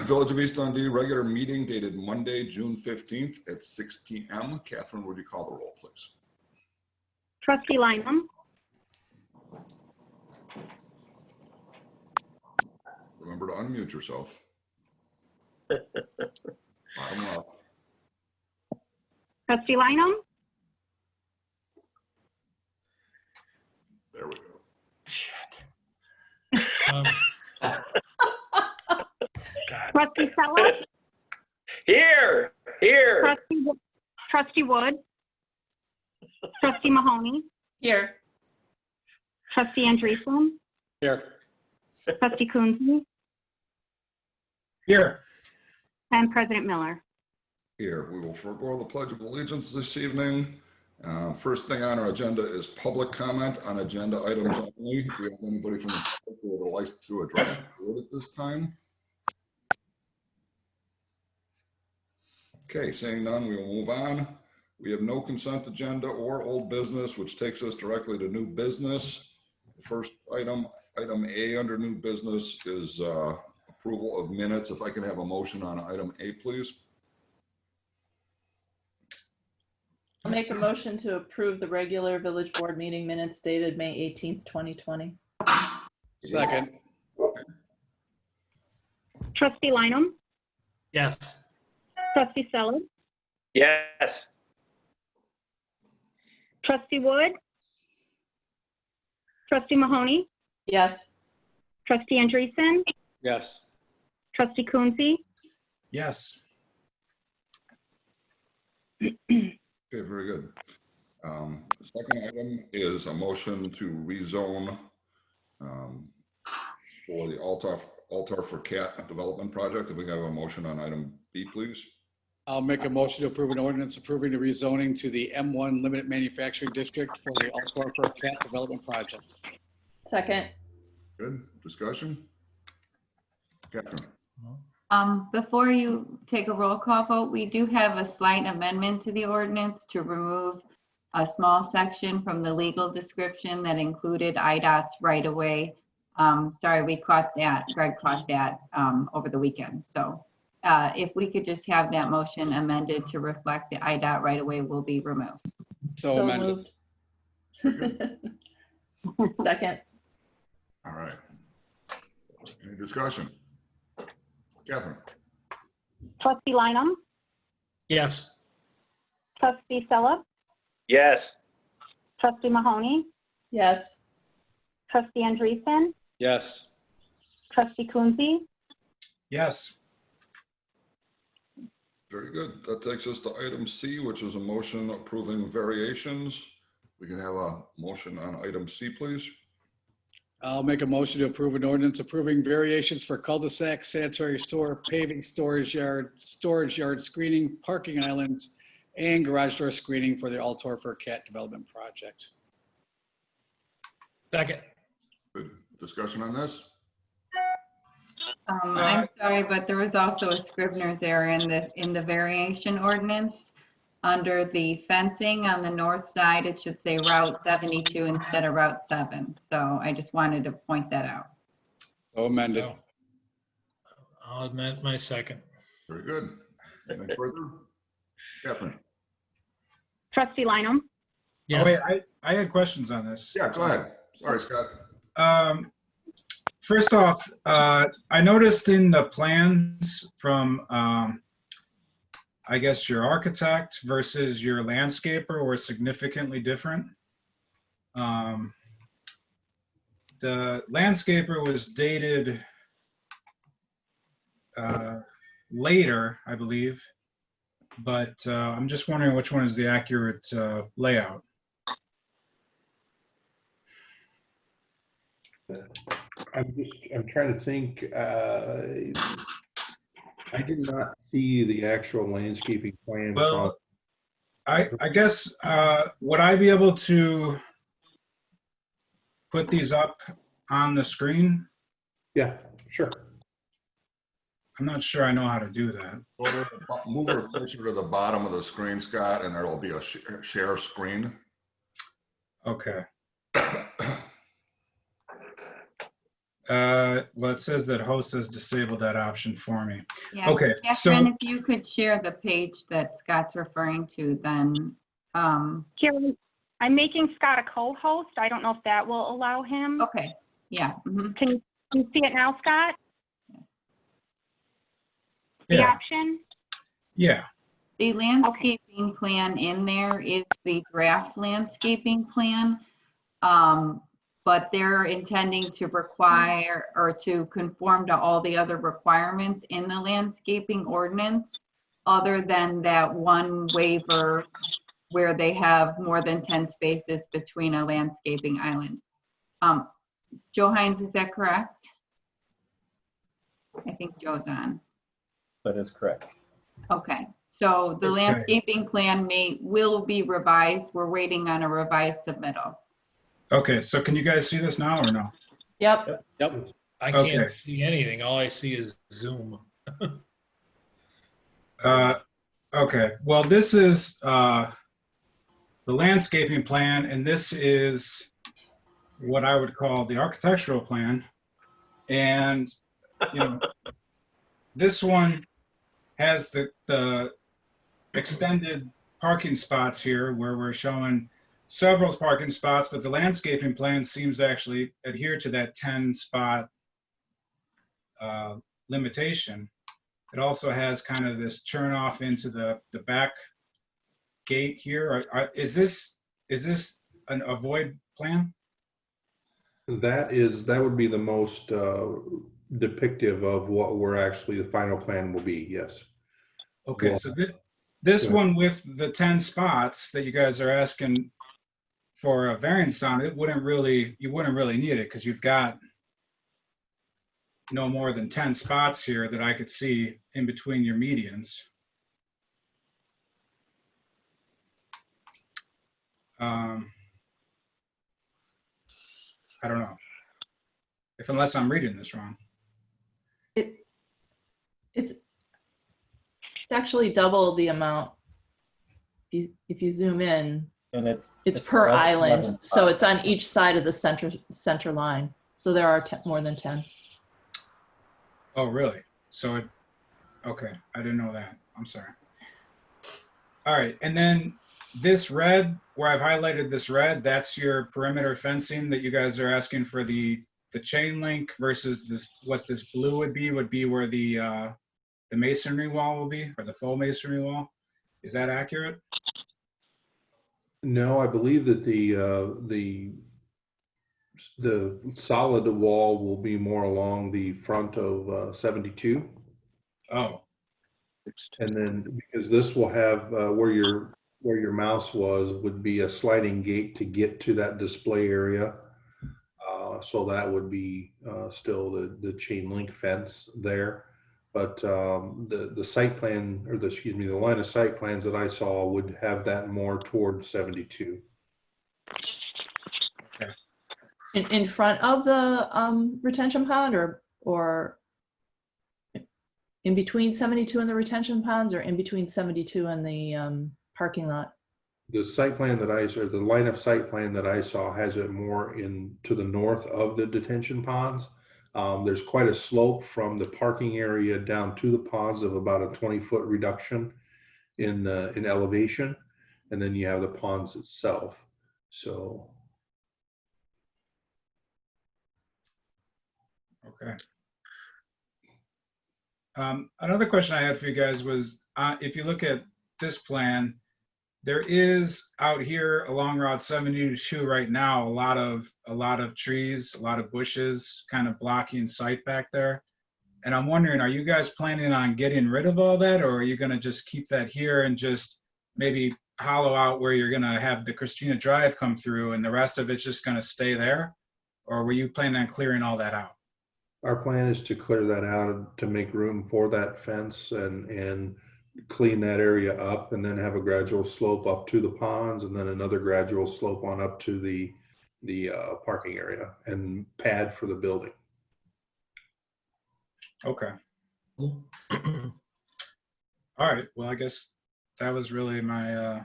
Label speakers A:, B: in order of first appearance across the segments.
A: Village of East Dundee regular meeting dated Monday, June 15th at 6 p.m. Catherine, would you call the roll, please?
B: Trustee Lineham.
A: Remember to unmute yourself. Bottom left.
B: Trustee Lineham.
A: There we go.
B: Trustee Sella.
C: Here.
B: Trustee Wood. Trustee Mahoney.
D: Here.
B: Trustee Andreessen.
C: Here.
B: Trustee Coonsey.
E: Here.
B: And President Miller.
A: Here, we will forego the Pledge of Allegiance this evening. First thing on our agenda is public comment on agenda items only. If we have anybody from the public who would like to address the board at this time. Okay, seeing none, we will move on. We have no consent agenda or old business, which takes us directly to new business. The first item A under new business is approval of minutes. If I can have a motion on item A, please.
D: I'll make a motion to approve the regular village board meeting minutes dated May 18th, 2020.
C: Second.
B: Trustee Lineham.
E: Yes.
B: Trustee Sella.
C: Yes.
B: Trustee Wood. Trustee Mahoney.
D: Yes.
B: Trustee Andreessen.
C: Yes.
B: Trustee Coonsey.
E: Yes.
A: Okay, very good. The second item is a motion to rezone for the Altar for Cat Development Project. If we can have a motion on item B, please.
C: I'll make a motion to approve an ordinance approving the rezoning to the M1 Limited Manufacturing District for the Altar for Cat Development Project.
D: Second.
A: Good. Discussion? Catherine?
F: Before you take a roll call vote, we do have a slight amendment to the ordinance to remove a small section from the legal description that included IDOT's right of way. Sorry, we caught that, Greg caught that over the weekend. So if we could just have that motion amended to reflect the IDOT right of way will be removed.
C: So amended.
D: Moved. Second.
A: All right. Any discussion? Catherine?
B: Trustee Lineham.
E: Yes.
B: Trustee Sella.
C: Yes.
B: Trustee Mahoney.
D: Yes.
B: Trustee Andreessen.
C: Yes.
B: Trustee Coonsey.
E: Yes.
A: Very good. That takes us to item C, which is a motion approving variations. We can have a motion on item C, please.
C: I'll make a motion to approve an ordinance approving variations for cul-de-sac, sanitary sewer, paving, storage yard screening, parking islands, and garage door screening for the Altar for Cat Development Project.
E: Second.
A: Good discussion on this?
F: I'm sorry, but there was also a Scrivener's error in the variation ordinance. Under the fencing on the north side, it should say Route 72 instead of Route 7. So I just wanted to point that out.
C: So amended.
E: Oh. I'll amend my second.
A: Very good. Anything further? Catherine?
B: Trustee Lineham.
E: Yes.
G: Oh, wait, I had questions on this.
A: Yeah, go ahead. Sorry, Scott.
G: First off, I noticed in the plans from, I guess your architect versus your landscaper were significantly different. The landscaper was dated later, I believe, but I'm just wondering which one is the accurate layout.
H: I'm trying to think. I did not see the actual landscaping plan.
G: Well, I guess, would I be able to put these up on the screen?
H: Yeah, sure.
G: I'm not sure I know how to do that.
A: Move her closer to the bottom of the screen, Scott, and there will be a share screen.
G: Okay. Well, it says that host has disabled that option for me.
F: Yeah.
G: Okay,
F: Catherine,
G: so,
F: if you could share the page that Scott's referring to, then,
B: Karen, I'm making Scott a co-host. I don't know if that will allow him.
F: okay, yeah. Mhm.
B: Can you see it now, Scott? The
G: yeah,
B: option?
G: yeah,
F: The landscaping plan in there is the draft landscaping plan. But they're intending to require or to conform to all the other requirements in the landscaping ordinance, other than that one waiver where they have more than 10 spaces between a landscaping island. Joe Hines, is that correct? I think Joe's on.
I: That is correct.
F: Okay, so the
G: Okay.
F: landscaping plan will be revised. We're waiting on a revised submittal.
G: okay, so can you guys see this now or no?
D: Yep.
C: Yep.
E: I
G: Okay.
E: can't see anything. All I see is Zoom.
G: Okay, well, this is the landscaping plan, and this is what I would call the architectural plan. And, you know, this one has the extended parking spots here where we're showing several parking spots, but the landscaping plan seems to actually adhere to that 10 spot limitation. It also has kind of this turn off into the back gate here. Is this a void plan?
H: That would be the most depictive of what we're actually, the final plan will be, yes.
G: Okay,
H: Well,
G: so this
H: good.
G: one with the 10 spots that you guys are asking for a variance on, you wouldn't really need it because you've got no more than 10 spots here that I could see in between your medians. I don't know. Unless I'm reading this wrong.
D: It's actually double the amount. If you zoom in,
I: And
D: it's per
I: 11
D: island, so
I: spots.
D: it's on each side of the center line. So there are more than 10.
G: Oh, really? So okay, I didn't know that. I'm sorry. All right, and then this red, where I've highlighted this red, that's your perimeter fencing that you guys are asking for the chain link versus what this blue would be where the masonry wall will be, or the faux masonry wall. Is that accurate?
H: No, I believe that the solid wall will be more along the front of 72.
G: Oh,
H: And then because this will have where your mouse would be a sliding gate to get to that display area. So that would be still the chain link fence there. But the site plan, or the line of sight plans that I saw would have that more towards 72.
D: In front of the retention pond, or in between 72 and the retention ponds, or in between 72 and the parking lot?
H: The site plan that the line of sight plan that I saw has it more to the north of the detention ponds. There's quite a slope from the parking area down to the ponds of about a 20-foot reduction in elevation, and then you have the ponds itself. So.
G: okay. Another question I had for you guys was, if you look at this plan, there is out here along Route 72 right now a lot of trees, a lot of bushes, kind of blocking sight back there. And I'm wondering, are you guys planning on getting rid of all that, or are you going to just keep that here and just maybe hollow out where you're going to have the Christina Drive come through and the rest of it's just going to stay there? Or were you planning on clearing all that out?
H: Our plan is to clear that out to make room for that fence and clean that area up, and then have a gradual slope up to the ponds, and then another gradual slope on up to the parking area and pad for the building.
G: Okay. All right. Well, I guess that was really my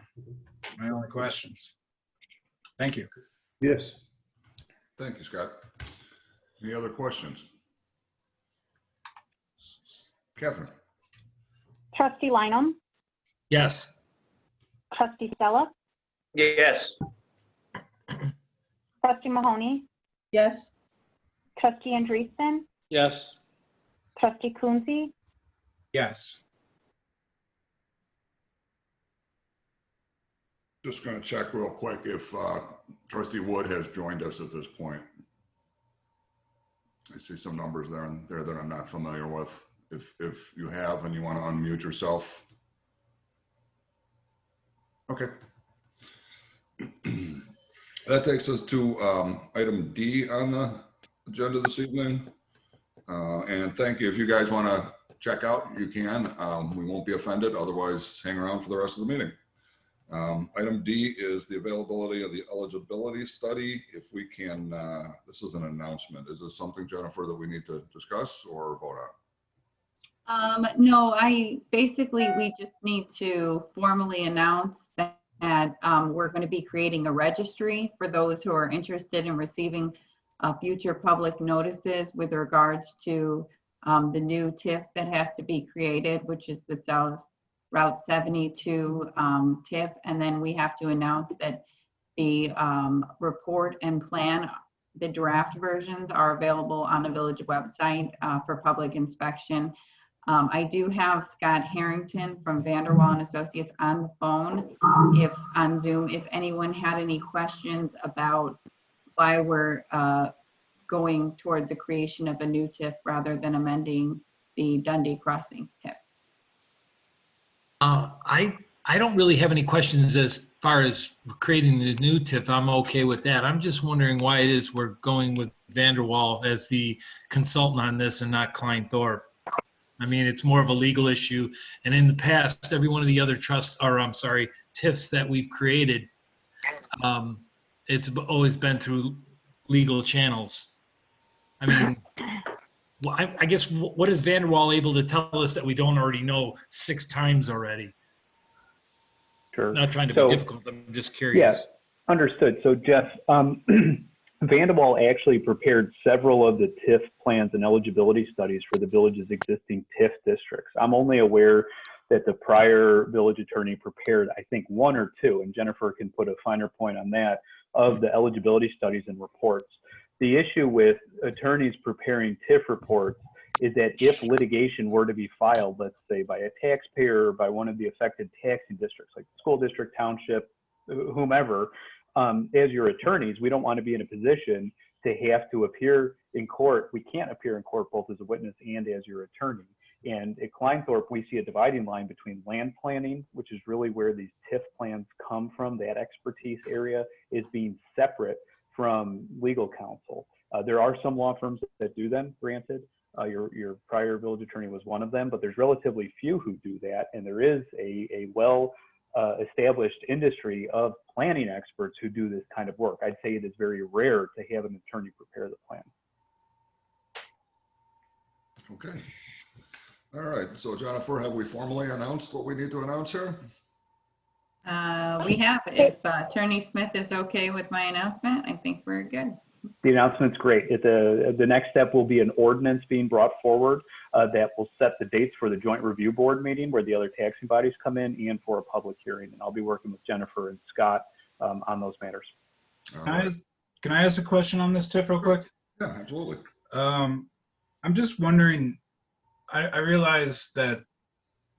G: my only questions. Thank you.
H: Yes.
A: Thank you, Scott. Any other questions? Catherine?
B: Trustee Lineham,
E: Yes.
B: trustee Stella,
I: Yes.
B: trustee Mahoney,
D: Yes.
B: trustee Andreessen,
C: Yes.
B: trustee Coonsey,
G: Yes.
A: Just going to check real quick if trustee Wood has joined us at this point. I see some numbers there and there that I'm not familiar with. If you have and you want to unmute yourself. Okay. That takes us to item D on the agenda this evening. And thank you. If you guys want to check out, you can. We won't be offended. Otherwise, hang around for the rest of the meeting. Item D is the availability of the eligibility study. If we can, this is an announcement. Is this something, Jennifer, that we need to discuss or vote on?
F: No, we just need to formally announce that we're going to be creating a registry for those who are interested in receiving future public notices with regards to the new TIF that has to be created, which is the South Route 72 TIF. And then we have to announce that the report and plan, the draft versions, are available on the village website for public inspection. I do have Scott Harrington from Vanderwall and Associates on the phone on Zoom. If anyone had any questions about why we're going toward the creation of a new TIF rather than amending the Dundee Crossings TIF.
E: I don't really have any questions as far as creating the new TIF. I'm okay with that. I'm just wondering why it is we're going with Vanderwall as the consultant on this and not Klein Thorpe. I mean, it's more of a legal issue. And in the past, every one of the other TIFs that we've created, it's always been through legal channels. I mean, well, I guess what is Vanderwall able to tell us that we don't already know 6 times already?
J: Sure.
E: Not trying to
J: So,
E: be difficult. I'm just curious.
J: Yeah, understood. So Jeff, Vanderwall actually prepared several of the TIF plans and eligibility studies for the village's existing TIF districts. I'm only aware that the prior village attorney prepared, I think, 1 or 2, and Jennifer can put a finer point on that, of the eligibility studies and reports. The issue with attorneys preparing TIF reports is that if litigation were to be filed, let's say by a taxpayer or by one of the affected taxing districts, like school district, township, whomever, as your attorneys, we don't want to be in a position to have to appear in court. We can't appear in court both as a witness and as your attorney. And at Kleinthorpe, we see a dividing line between land planning, which is really where these TIF plans come from. That expertise area is being separate from legal counsel. There are some law firms that do them, granted. Your prior village attorney was one of them, but there's relatively few who do that. And there is a well-established industry of planning experts who do this kind of work. I'd say it is very rare to have an attorney prepare the plan.
A: Okay. All right. So Jennifer, have we formally announced what we need to announce here?
F: We have, if Attorney Smith is okay with my announcement, I think we're good.
J: The announcement's great. The next step will be an ordinance being brought forward that will set the dates for the joint review board meeting where the other taxing bodies come in and for a public hearing. And I'll be working with Jennifer and Scott on those matters.
G: Can I ask a question on this, Tiff, real quick?
A: Yeah, absolutely.
G: I'm just wondering, I realize that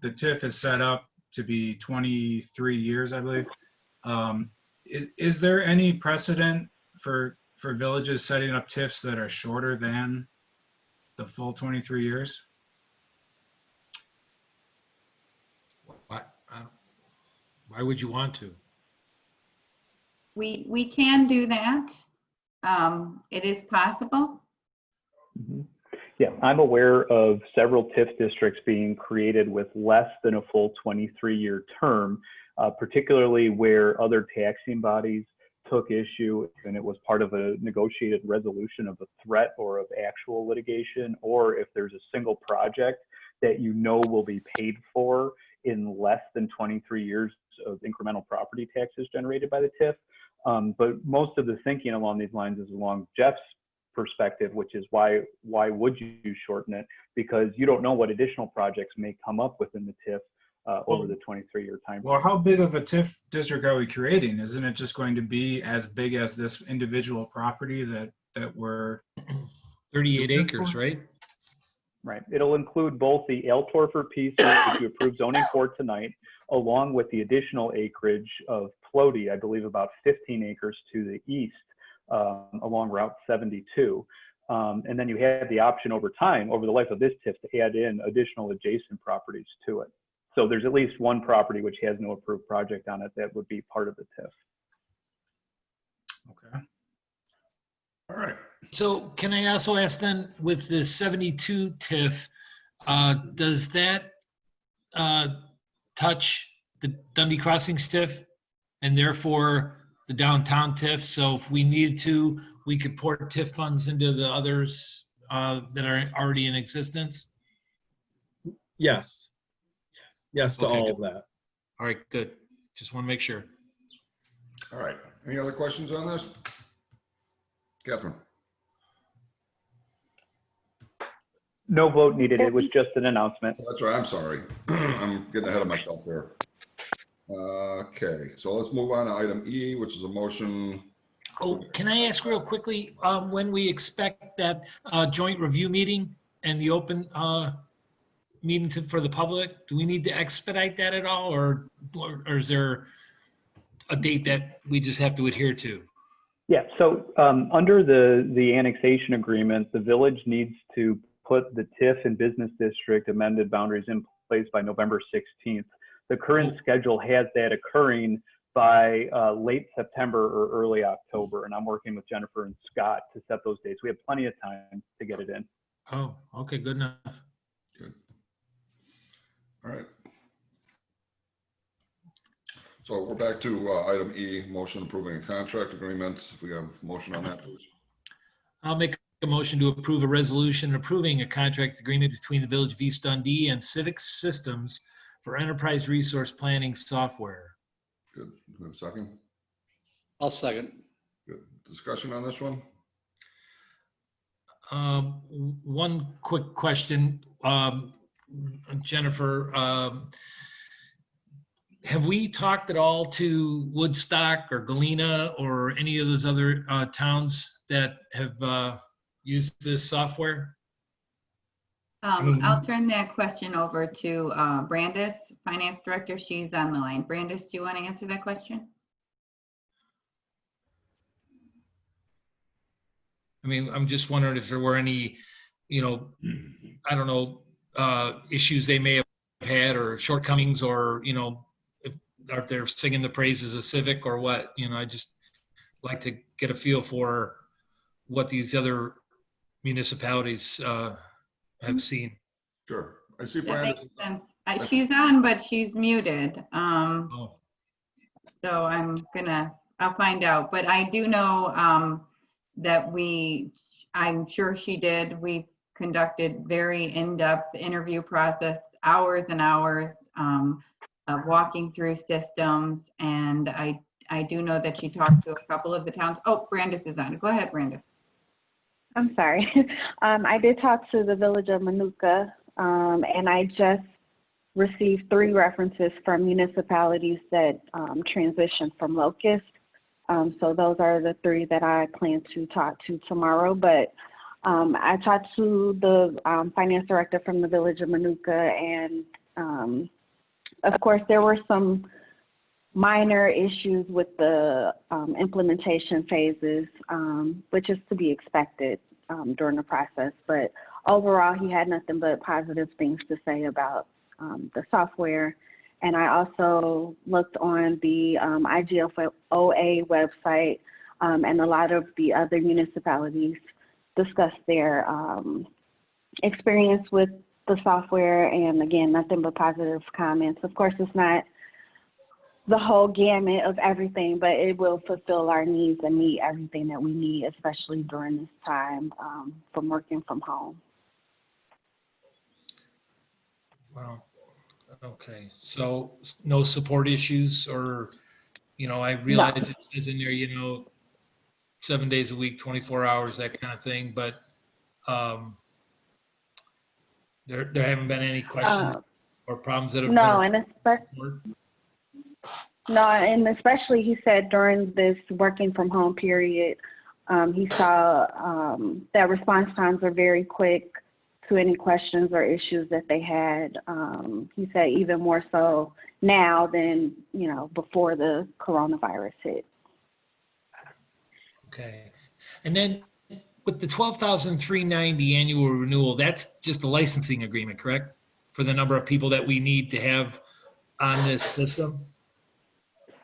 G: the TIF is set up to be 23 years, I believe. Is there any precedent for villages setting up TIFs that are shorter than the full 23 years?
E: Why would you want to?
F: We can do that. It is possible.
J: Mm-hmm. Yeah, I'm aware of several TIF districts being created with less than a full 23-year term, particularly where other taxing bodies took issue and it was part of a negotiated resolution of a threat or of actual litigation, or if there's a single project that you know will be paid for in less than 23 years of incremental property taxes generated by the TIF. But most of the thinking along these lines is along Jeff's perspective, which is why would you shorten it? Because you don't know what additional projects may come up within the TIF over the 23-year time.
G: Well, how big of a TIF district are we creating? Isn't it just going to be as big as this individual property that we're
E: 38
G: This
E: acres,
G: one?
E: right?
J: Right. It'll include both the Altorfer piece, which you approved zoning for tonight, along with the additional acreage of Floaty, I believe about 15 acres to the east along Route 72. And then you have the option over time, over the life of this TIF, to add in additional adjacent properties to it. So there's at least one property which has no approved project on it that would be part of the TIF.
G: okay?
A: All right.
E: So can I also ask then, with the 72 TIF, does that touch the Dundee Crossings TIF and therefore the downtown TIF? So if we needed to, we could port TIF funds into the others that are already in existence?
I: Yes. Yes to
E: Okay,
I: all
E: good.
I: of that.
E: All right, good. Just want to make sure.
A: All right. Any other questions on this? Catherine?
J: No vote needed. It was just an announcement.
A: That's right. I'm sorry. I'm getting ahead of myself there. Okay, so let's move on to item E, which is a motion.
E: Oh, can I ask real quickly, when we expect that joint review meeting and the open meeting for the public? Do we need to expedite that at all, or is there a date that we just have to adhere to?
J: Yeah, so under the annexation agreement, the village needs to put the TIF and business district amended boundaries in place by November 16th. The current schedule has that occurring by late September or early October, and I'm working with Jennifer and Scott to set those dates. We have plenty of time to get it in.
E: Oh, okay, good enough.
A: Good. All right. So we're back to item E, motion approving a contract agreement. If we have a motion on that, please.
E: I'll make a motion to approve a resolution approving a contract agreement between the Village of East Dundee and Civic Systems for enterprise resource planning software.
A: Good. We have a second?
C: I'll second.
A: Good. Discussion on this one?
E: One quick question, Jennifer. Have we talked at all to Woodstock or Galena or any of those other towns that have used this software?
F: I'll turn that question over to Brandis, Finance Director. She's on the line. Brandis, do you want to answer that question?
E: I mean, I'm just wondering if there were any, I don't know, issues they may have had or shortcomings, or, if they're singing the praises of Civic or what. I just like to get a feel for what these other municipalities have seen.
A: Sure. I see
F: That
A: Brandis.
F: makes sense. She's on, but she's muted.
E: Oh,
F: So I'll find out. But I do know that I'm sure she did. We conducted very in-depth interview process, hours and hours of walking through systems. And I do know that she talked to a couple of the towns. Oh, Brandis is on. Go ahead, Brandis.
B: I'm sorry. I did talk to the Village of Manuka, and I just received 3 references from municipalities that transitioned from Locust. So those are the 3 that I plan to talk to tomorrow. But I talked to the finance director from the Village of Manuka, and of course there were some minor issues with the implementation phases, which is to be expected during the process. But overall, he had nothing but positive things to say about the software. And I also looked on the IGFOA website, and a lot of the other municipalities discussed their experience with the software. And again, nothing but positive comments. Of course, it's not the whole gamut of everything, but it will fulfill our needs and meet everything that we need, especially during this time from working from home.
E: wow. Okay. So no support issues, or, I realize it says in there, 7 days a week, 24 hours, that kind of thing, but there haven't been any questions or problems that have
B: No,
E: been.
B: and especially he said during this working from home period, he saw that response times are very quick to any questions or issues that they had. He said even more so now than, before the coronavirus hit.
E: Okay. And then with the $12,390 annual renewal, that's just the licensing agreement, correct? For the number of people that we need to have on this system,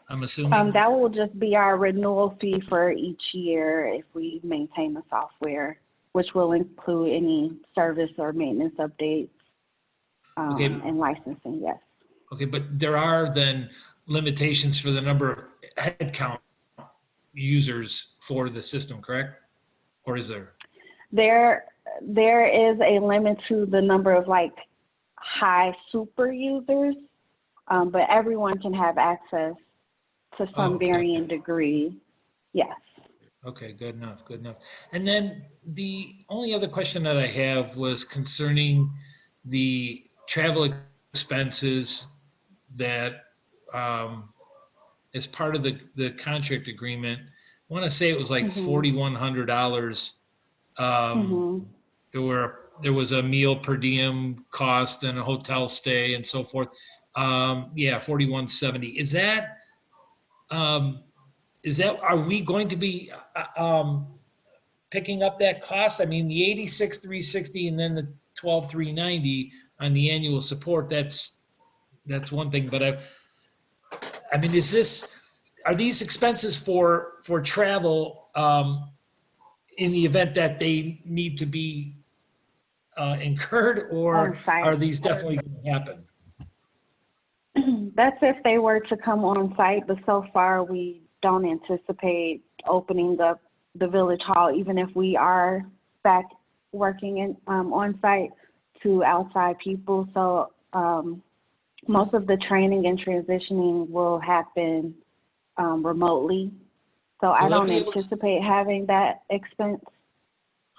E: I'm assuming?
B: That will just be our renewal fee for each year if we maintain the software, which will include any service or maintenance updates
E: Okay.
B: and licensing, yes.
E: Okay, but there are then limitations for the number of headcount users for the system, correct? Or is there?
B: There is a limit to the number of high super users, but everyone can have access to some varying degree. Yes.
E: Okay, good enough, good enough. And then the only other question that I have was concerning the travel expenses that as part of the contract agreement. I want to say it was like $4,100. There was a meal per diem cost and a hotel stay and so forth. Yeah, $4,170. Are we going to be picking up that cost? I mean, the $86,360 and then the $12,390 on the annual support, that's one thing, but I mean, are these expenses for travel in the event that they need to be incurred, or are these definitely going to happen?
B: That's if they were to come on site, but so far we don't anticipate opening up the village hall, even if we are back working on site, to outside people. So most of the training and transitioning will happen remotely. So I don't anticipate having that expense.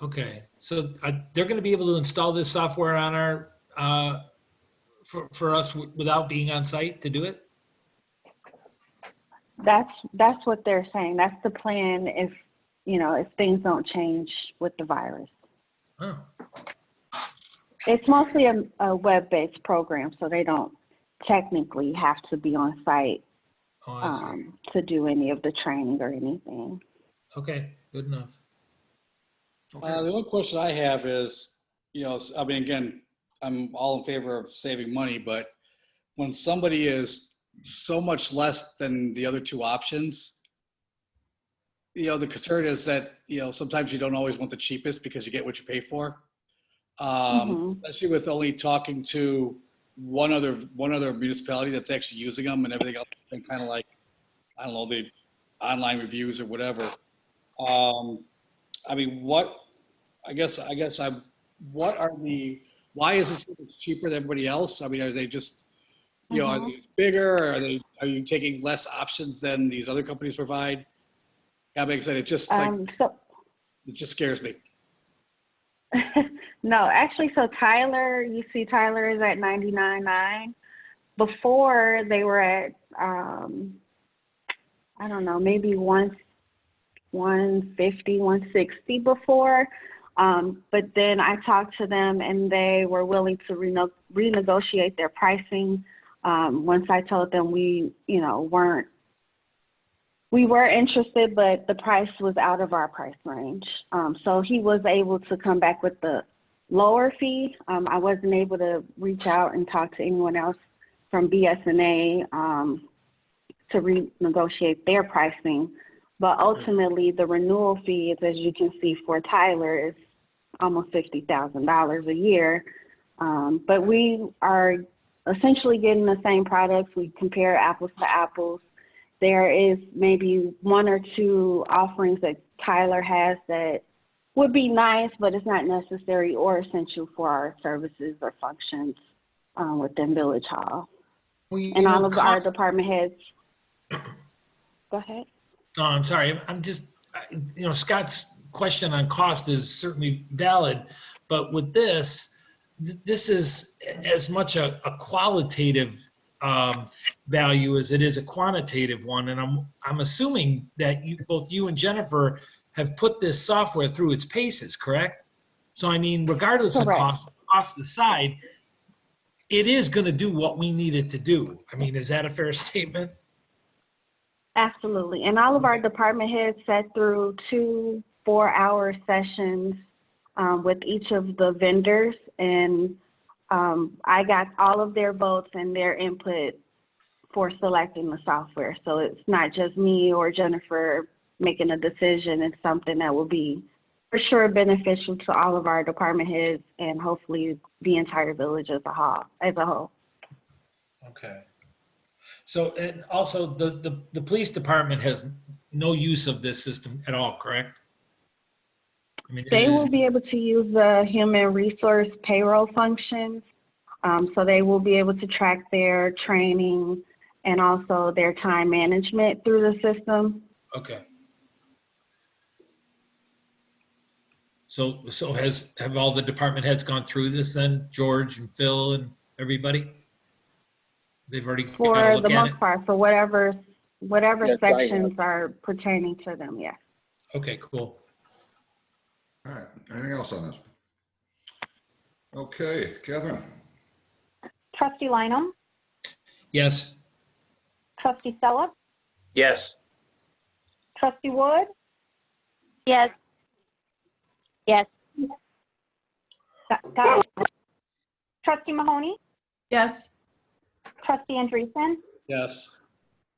E: Okay, so they're going to be able to install this software on our for us without being on site to do it?
B: That's what they're saying. That's the plan if things don't change with the virus.
E: Oh.
B: It's mostly a web-based program, so they don't technically have to be on site to do any of the training or anything.
E: Okay, good enough.
C: The only question I have is, I mean, again, I'm all in favor of saving money, but when somebody is so much less than the other two options, the concern is that, sometimes you don't always want the cheapest because you get what you pay for. Especially with only talking to one other municipality that's actually using them, and everything else has been kind of like, I don't know, the online reviews or whatever. I mean, what why is it so much cheaper than everybody else? I mean, are they just, are they bigger? Or are you taking less options than these other companies provide? Yeah, like I said, it just it just scares me.
B: No, actually, so Tyler is at $99.9. Before they were at, I don't know, maybe $150, $160 before. But then I talked to them and they were willing to renegotiate their pricing. Once I told them we were interested, but the price was out of our price range. So he was able to come back with the lower fee. I wasn't able to reach out and talk to anyone else from BSNA to renegotiate their pricing. But ultimately, the renewal fee, as you can see for Tyler, is almost $50,000 a year. But we are essentially getting the same products. We compare apples to apples. There is maybe one or two offerings that Tyler has that would be nice, but it's not necessary or essential for our services or functions within Village Hall. And all of our department heads. Go ahead.
E: No, I'm sorry. Scott's question on cost is certainly valid, but with this, this is as much a qualitative value as it is a quantitative one. And I'm assuming that both you and Jennifer have put this software through its paces, correct? So, I mean, regardless of
B: Correct.
E: cost aside, it is going to do what we need it to do. I mean, is that a fair statement?
B: Absolutely. And all of our department heads sat through 2 4-hour sessions with each of the vendors, and I got all of their votes and their input for selecting the software. So it's not just me or Jennifer making a decision. It's something that will be for sure beneficial to all of our department heads and hopefully the entire village as a whole.
E: Okay. So, and also the police department has no use of this system at all, correct? I mean,
B: They will be able to use the human resource payroll functions. So they will be able to track their training and also their time management through the system.
E: Okay. So have all the department heads gone through this then, George and Phil and everybody? They've already got a
B: For
E: look
B: the
E: at
B: most
E: it?
B: part, for whatever
I: Yes, I have.
B: sections are pertaining to them, yes.
E: Okay, cool.
A: All right, anything else on this? Okay, Catherine?
K: Trustee Lineham,
E: Yes.
K: Trustee Phillips,
I: Yes.
K: Trustee Wood,
L: Yes. Yes.
K: got it. Trustee Mahoney,
D: Yes.
K: Trustee Andreessen,
C: Yes.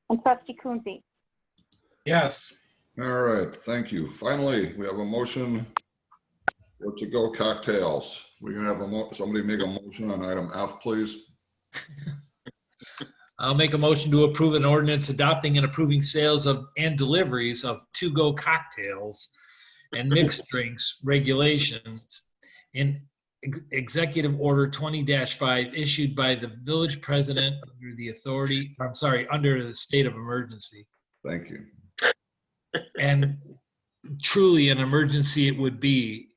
K: and Trustee Coonsey.
G: Yes.
A: All right, thank you. Finally, we have a motion for to-go cocktails. We're gonna have somebody make a motion on item F, please.
E: I'll make a motion to approve an ordinance adopting and approving sales of and deliveries of to-go cocktails and mixed drinks regulations in Executive Order 20-5 issued by the village president under the state of emergency.
A: Thank you.
E: And truly an emergency it would be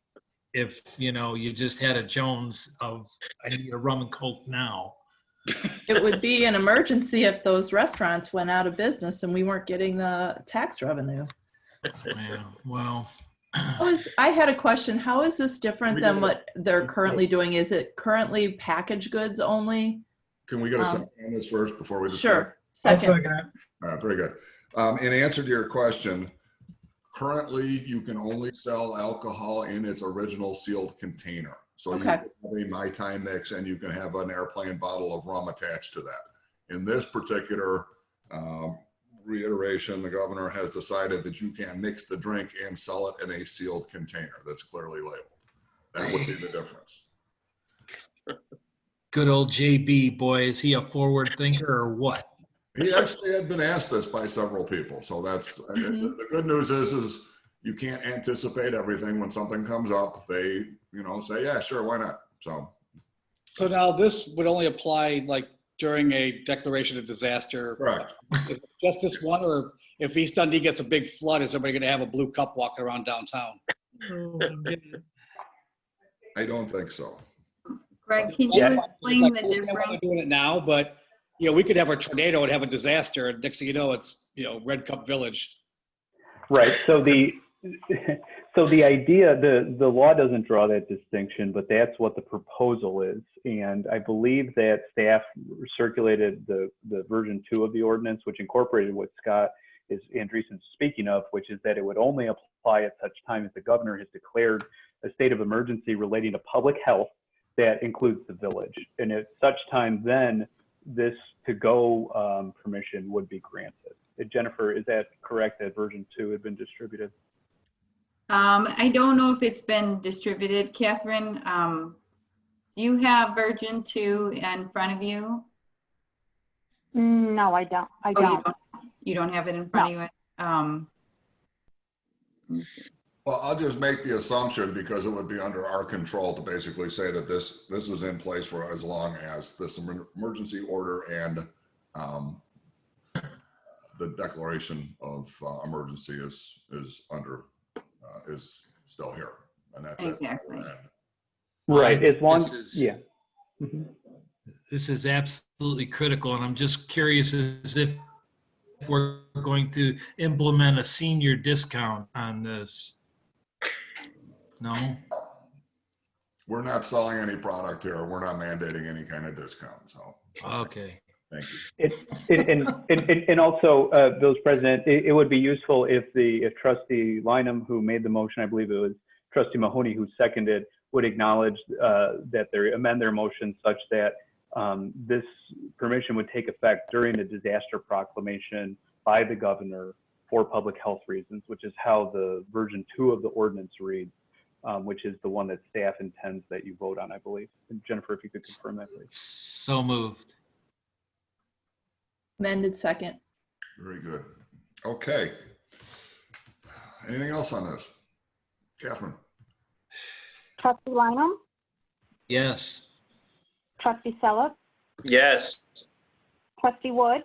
E: if, you just had a Jones of, I need a rum and coke now.
D: It would be an emergency if those restaurants went out of business and we weren't getting the tax revenue.
E: Yeah, well.
D: I had a question. How is this different than
A: We
D: what they're currently doing? Is it currently packaged goods only?
A: Can we get a second on this first before we discuss?
D: Sure.
G: I'll
D: Second.
G: second it.
A: All right, very good. In answer to your question, currently you can only sell alcohol in its original sealed container. So you
D: Okay.
A: can have a Mai Tai mix and you can have an airplane bottle of rum attached to that. In this particular reiteration, the governor has decided that you can mix the drink and sell it in a sealed container that's clearly labeled. That would be the difference.
E: Good old JB, boy, is he a forward thinker or what?
A: He actually had been asked this by several people. So that's, the good news is you can't anticipate everything. When something comes up, they, say, yeah, sure, why not? So
C: now this would only apply like during a declaration of disaster.
A: correct.
C: Is it just this one, or if East Dundee gets a big flood, is everybody going to have a blue cup walking around downtown?
A: I don't think so.
F: Greg, can you
C: It's
F: explain
C: like,
F: the
C: I understand why
F: difference?
C: they're doing it now, but we could have a tornado and have a disaster, and next thing you know, it's Red Cup Village.
J: Right. So the idea, the law doesn't draw that distinction, but that's what the proposal is. And I believe that staff circulated the version 2 of the ordinance, which incorporated what Scott is Andreessen speaking of, which is that it would only apply at such time as the governor has declared a state of emergency relating to public health that includes the village. And at such time, then this to-go permission would be granted. Jennifer, is that correct that version 2 had been distributed?
F: I don't know if it's been distributed. Catherine, do you have version 2 in front of you?
K: No, I don't.
F: You don't have it in front of you?
A: Well, I'll just make the assumption, because it would be under our control to basically say that this is in place for as long as this emergency order and the declaration of emergency is still here, and that's it.
F: Exactly.
J: Right, as long,
E: This is-
J: yeah. Mhm.
E: This is absolutely critical, and I'm just curious as if we're going to implement a senior discount on this. No?
A: We're not selling any product here. We're not mandating any kind of discount, so.
E: Okay.
A: Thank you.
J: And also, Village President, it would be useful if Trustee Lineham, who made the motion, I believe it was Trustee Mahoney who seconded, would acknowledge that they amend their motion such that this permission would take effect during the disaster proclamation by the governor for public health reasons, which is how the version 2 of the ordinance reads, which is the one that staff intends that you vote on, I believe. And Jennifer, if you could confirm that, please.
E: So moved.
D: Amended second.
A: Very good. Okay. Anything else on this? Catherine?
K: Trustee Lineham,
E: Yes.
K: trustee Selleck,
I: Yes.
K: trustee Wood,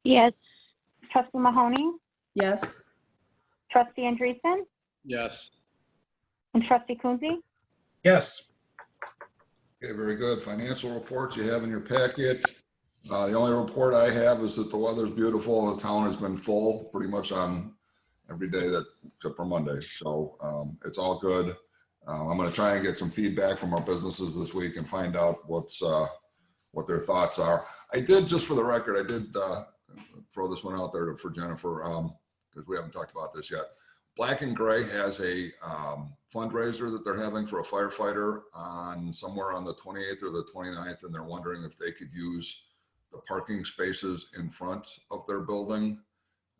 L: Yes.
K: trustee Mahoney,
D: Yes.
K: trustee Andreessen,
C: Yes.
K: and trustee Coonsey.
G: Yes.
A: Okay, very good. Financial reports you have in your packet. The only report I have is that the weather's beautiful. The town has been full pretty much on every day except for Monday. So it's all good. I'm going to try and get some feedback from our businesses this week and find out what their thoughts are. I did, just for the record, I did throw this one out there for Jennifer because we haven't talked about this yet. Black and Gray has a fundraiser that they're having for a firefighter on somewhere on the 28th or the 29th, and they're wondering if they could use the parking spaces in front of their building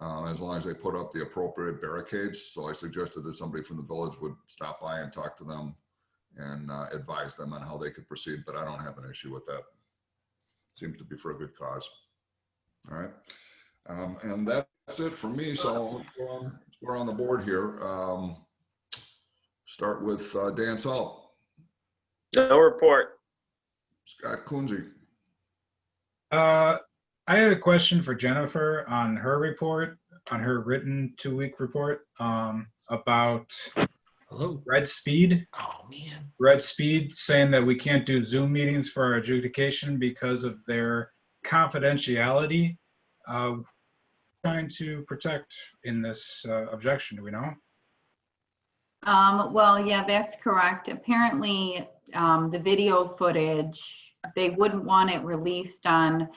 A: as long as they put up the appropriate barricades. So I suggested that somebody from the village would stop by and talk to them and advise them on how they could proceed, but I don't have an issue with that. Seems to be for a good cause. All right. And that's it for me. So we're on the board here. Start with Dan Salt.
I: No report.
A: Scott Coonsey.
G: I had a question for Jennifer on her report, on her written 2-week report about
E: Hello.
G: Red Speed.
E: Oh, man.
G: Red Speed saying that we can't do Zoom meetings for our adjudication because of their confidentiality. Trying to protect in this objection, do we know?
F: Well, yeah, that's correct. Apparently, the video footage, they wouldn't want it released on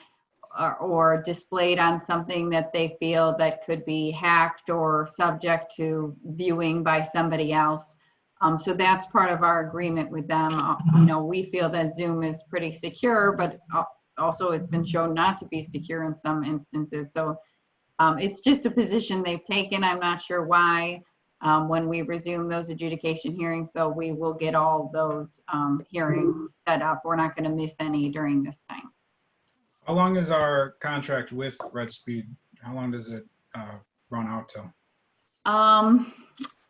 F: or displayed on something that they feel that could be hacked or subject to viewing by somebody else. So that's part of our agreement with them. You know, we feel that Zoom is pretty secure, but also it's been shown not to be secure in some instances. So it's just a position they've taken. I'm not sure why. When we resume those adjudication hearings, so we will get all those hearings set up. We're not going to miss any during this time.
G: How long is our contract with Red Speed? How long does it run out till?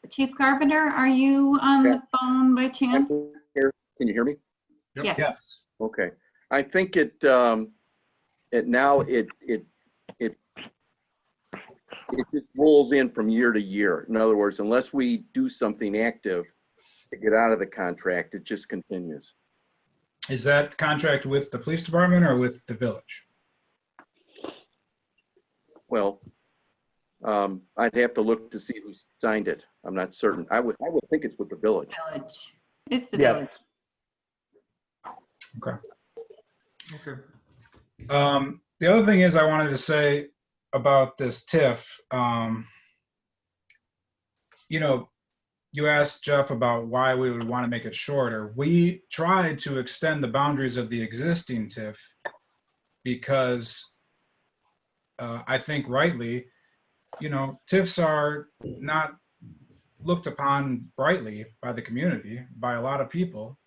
F: Chief Carpenter, are you on the phone by chance?
M: Can you hear me?
F: Yes.
G: Yes.
M: Okay. I think it just rolls in from year to year. In other words, unless we do something active to get out of the contract, it just continues.
G: Is that contract with the police department or with the village?
M: Well, I'd have to look to see who signed it. I'm not certain. I would think it's with the village.
F: Village. It's the
J: Yeah.
F: village.
G: Okay.
A: Okay.
G: The other thing is I wanted to say about this TIF. You know, you asked Jeff about why we would want to make it shorter. We tried to extend the boundaries of the existing TIF because I think rightly, you know, TIFs are not looked upon brightly by the community, by a lot of people.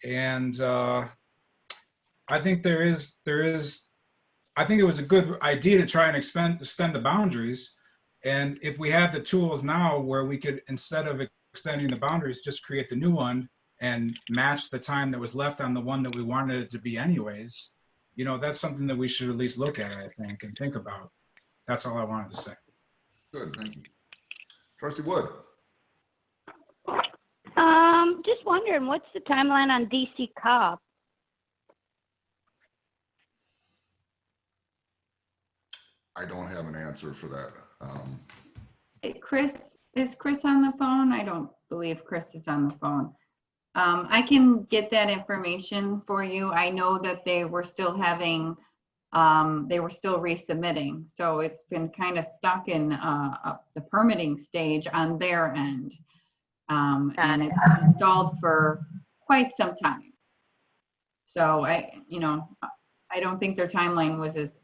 G: And I think I think it was a good idea to try and extend the boundaries. And if we have the tools now where we could, instead of extending the boundaries, just create the new one and match the time that was left on the one that we wanted it to be anyways, you know, that's something that we should at least look at, I think, and think about. That's all I wanted to say.
A: Good, thank you. Trustee Wood?
L: Just wondering, what's the timeline on DC Cobb?
A: I don't have an answer for that.
F: Is Chris on the phone? I don't believe Chris is on the phone. I can get that information for you. I know that they were still having, they were still resubmitting. So it's been kind of stuck in the permitting stage on their end. And it's been stalled for quite some time. So I don't think their timeline was as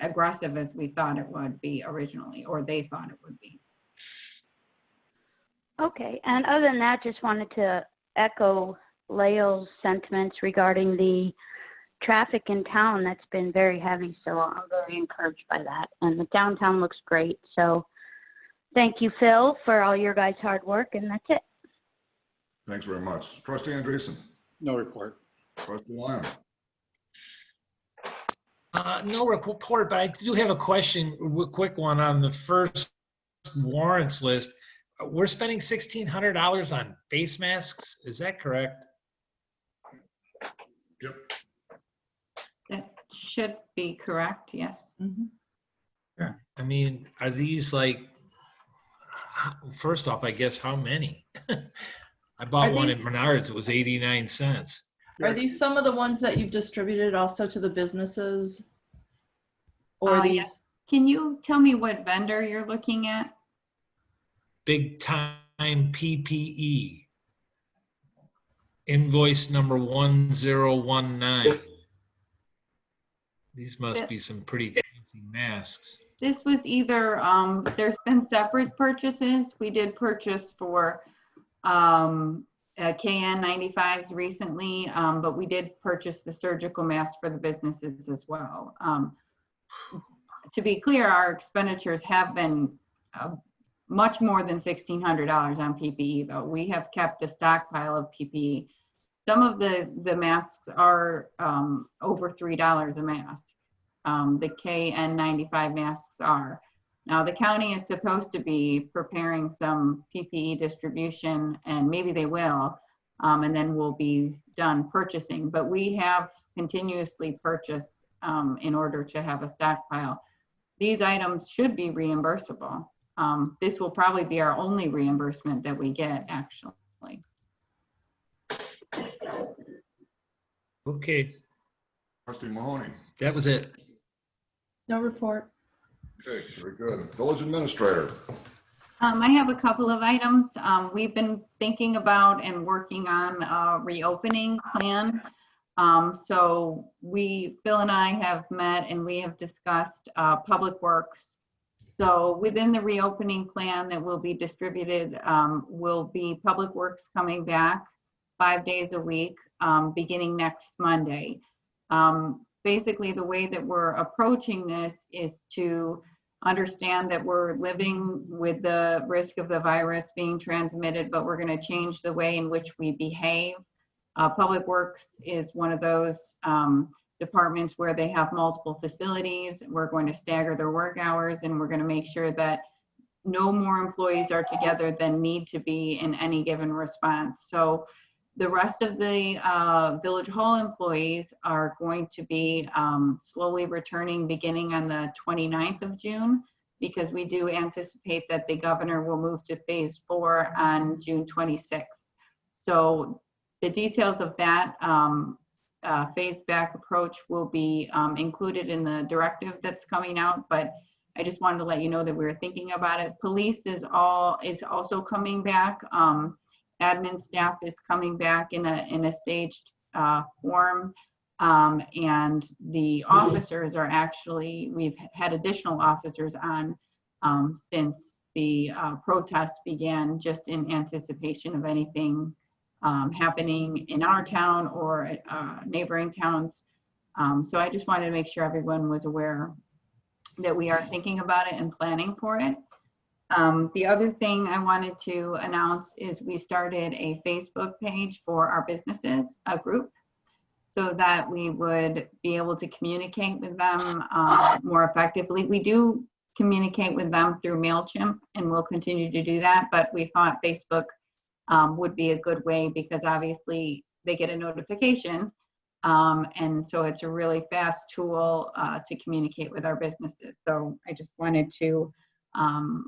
F: aggressive as we thought it would be originally, or they thought it would be.
L: Okay, and other than that, just wanted to echo Leo's sentiments regarding the traffic in town. That's been very heavy, so I'm very encouraged by that. And the downtown looks great. So thank you, Phil, for all your guys' hard work, and that's it.
A: Thanks very much. Trustee Andreessen?
C: No report.
A: Trustee Lyon?
E: No report, but I do have a question, a quick one on the first warrants list. We're spending $1,600 on face masks. Is that correct?
A: Yep.
F: That should be correct, yes.
D: Mm-hmm.
E: I mean, are these like, first off, I guess, how many? I bought one at Menards. It was 89 cents.
D: Are these some of the ones that you've distributed also to the businesses? Or these?
F: Yeah. Can you tell me what vendor you're looking at?
E: Big Time PPE. Invoice number 1019. These must be some pretty fancy masks.
F: This was either, there's been separate purchases. We did purchase for KN95s recently, but we did purchase the surgical masks for the businesses as well. To be clear, our expenditures have been much more than $1,600 on PPE, though. We have kept a stockpile of PPE. Some of the masks are over $3 a mask. The KN95 masks are. Now, the county is supposed to be preparing some PPE distribution, and maybe they will, and then we'll be done purchasing. But we have continuously purchased in order to have a stockpile. These items should be reimbursable. This will probably be our only reimbursement that we get, actually.
E: Okay.
A: Trustee Mahoney?
E: That was it.
D: No report.
A: Okay, very good. Village Administrator?
F: I have a couple of items. We've been thinking about and working on a reopening plan. So Phil and I have met and we have discussed Public Works. So within the reopening plan that will be distributed will be Public Works coming back 5 days a week, beginning next Monday. Basically, the way that we're approaching this is to understand that we're living with the risk of the virus being transmitted, but we're going to change the way in which we behave. Public Works is one of those departments where they have multiple facilities. We're going to stagger their work hours, and we're going to make sure that no more employees are together than need to be in any given response. So the rest of the Village Hall employees are going to be slowly returning beginning on the 29th of June, because we do anticipate that the governor will move to phase 4 on June 26th. So the details of that phased back approach will be included in the directive that's coming out, but I just wanted to let you know that we were thinking about it. Police is also coming back. Admin staff is coming back in a staged form, and the officers are actually, we've had additional officers on since the protests began, just in anticipation of anything happening in our town or neighboring towns. So I just wanted to make sure everyone was aware that we are thinking about it and planning for it. The other thing I wanted to announce is we started a Facebook page for our businesses, a group. so that we would be able to communicate with them more effectively. We do communicate with them through MailChimp, and we'll continue to do that, but we thought Facebook would be a good way because obviously they get a notification. And so it's a really fast tool to communicate with our businesses. So I just wanted to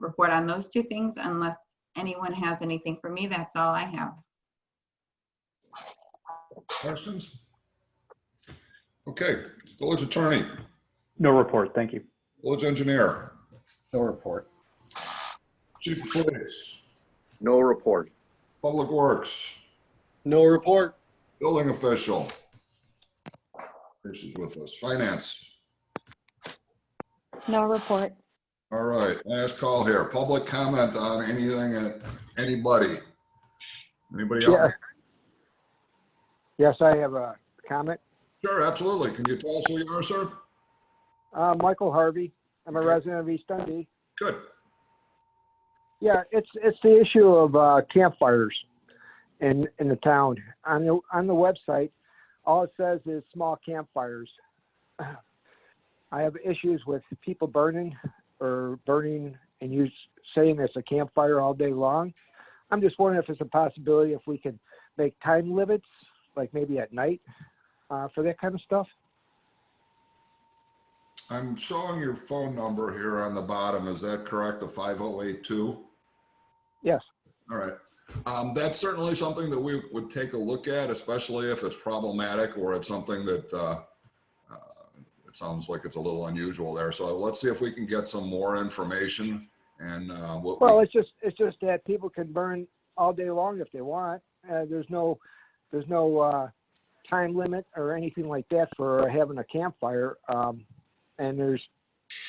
F: report on those two things. Unless anyone has anything for me, that's all I have.
A: Questions? Okay, village attorney,
J: No report, thank you.
A: village engineer,
C: No report.
A: chief of police,
M: No report.
A: public works,
I: No report.
A: building official. This is with us. Finance.
K: No report.
A: All right, last call here. Public comment on anything, anybody? Anybody else?
N: Yes, I have a comment.
A: Sure, absolutely. Can you tell us who you are, sir?
N: Michael Harvey. I'm a
A: Okay.
N: resident of East Dundee.
A: Good.
N: Yeah, it's the issue of campfires in the town. On the website, all it says is small campfires. I have issues with people burning and you saying it's a campfire all day long. I'm just wondering if it's a possibility if we could make time limits, like maybe at night, for that kind of stuff.
A: I'm showing your phone number here on the bottom. Is that correct? The 5082?
N: Yes.
A: All right. That's certainly something that we would take a look at, especially if it's problematic or it's something that it sounds like it's a little unusual there. So let's see if we can get some more information. And
N: well, it's just that people can burn all day long if they want. There's no time limit or anything like that for having a campfire. And there's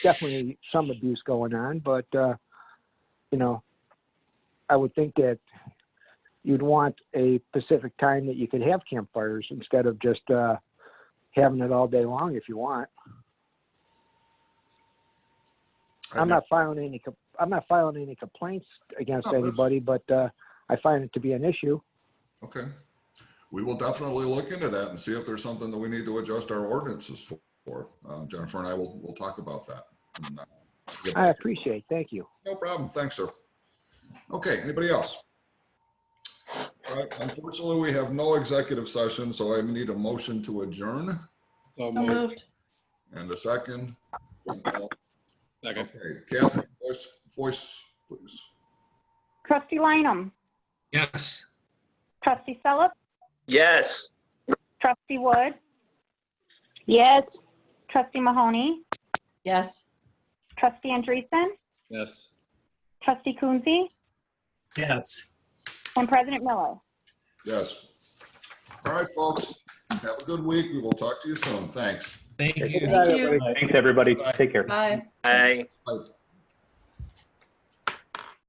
N: definitely some abuse going on, but I would think that you'd want a specific time that you could have campfires instead of just having it all day long if you want. I'm not filing any complaints against anybody, but I find it to be an issue.
A: Okay. We will definitely look into that and see if there's something that we need to adjust our ordinances for. Jennifer and I will talk about that. And,
N: I appreciate it. Thank you.
A: no problem. Thanks, sir. Okay, anybody else? All right, unfortunately, we have no executive session, so I need a motion to adjourn
C: So
D: So
C: moved.
D: moved.
A: and a second.
C: Second.
A: Okay, Kathy, voice, please.
K: Trustee Lineham.
E: Yes.
K: Trustee Phillips.
I: Yes.
K: Trustee Wood.
L: Yes.
K: Trustee Mahoney.
D: Yes.
K: Trustee Andreessen.
C: Yes.
K: Trustee Coonsey.
E: Yes.
K: And President Miller.
A: Yes. All right, folks, have a good week. We will talk to you soon. Thanks.
E: Thank you.
D: Thank you.
J: Thanks, everybody. Take care.
D: Bye.
I: Aye.
A: Bye.